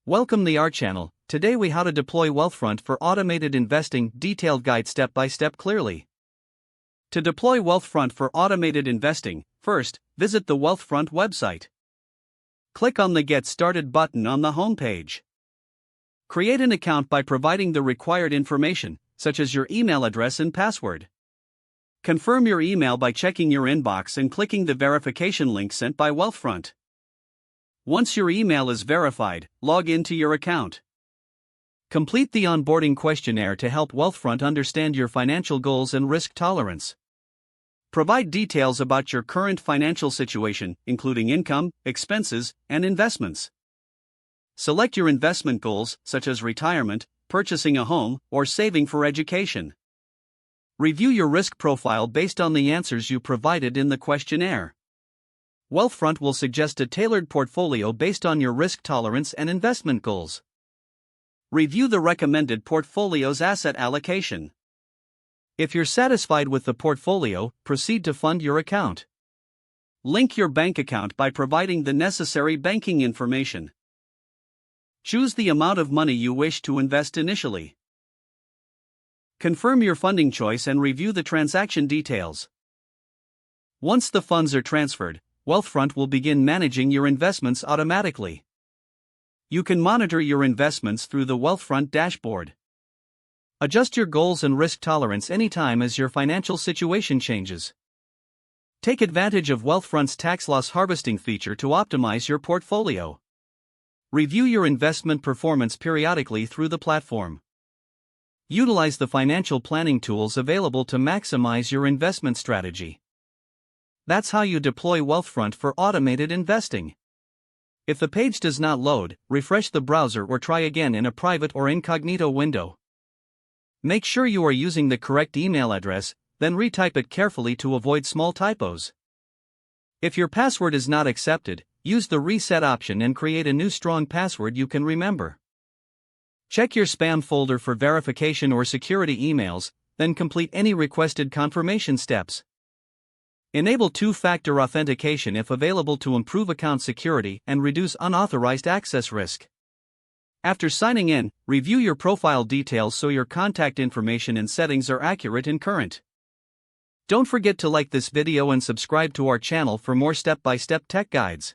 Welcome to our channel. Today we how to deploy Wealthfront for automated investing, detailed guide step by step clearly. To deploy Wealthfront for automated investing, first, visit the Wealthfront website. Click on the Get Started button on the home page. Create an account by providing the required information, such as your email address and password. Confirm your email by checking your inbox and clicking the verification link sent by Wealthfront. Once your email is verified, log into your account. Complete the onboarding questionnaire to help Wealthfront understand your financial goals and risk tolerance. Provide details about your current financial situation, including income, expenses, and investments. Select your investment goals, such as retirement, purchasing a home, or saving for education. Review your risk profile based on the answers you provided in the questionnaire. Wealthfront will suggest a tailored portfolio based on your risk tolerance and investment goals. Review the recommended portfolio's asset allocation. If you're satisfied with the portfolio, proceed to fund your account. Link your bank account by providing the necessary banking information. Choose the amount of money you wish to invest initially. Confirm your funding choice and review the transaction details. Once the funds are transferred, Wealthfront will begin managing your investments automatically. You can monitor your investments through the Wealthfront dashboard. Adjust your goals and risk tolerance anytime as your financial situation changes. Take advantage of Wealthfront's tax loss harvesting feature to optimize your portfolio. Review your investment performance periodically through the platform. Utilize the financial planning tools available to maximize your investment strategy. That's how you deploy Wealthfront for automated investing. If the page does not load, refresh the browser or try again in a private or incognito window. Make sure you are using the correct email address, then retype it carefully to avoid small typos. If your password is not accepted, use the reset option and create a new strong password you can remember. Check your spam folder for verification or security emails, then complete any requested confirmation steps. Enable two-factor authentication if available to improve account security and reduce unauthorized access risk. After signing in, review your profile details so your contact information and settings are accurate and current. Don't forget to like this video and subscribe to our channel for more step-by-step tech guides.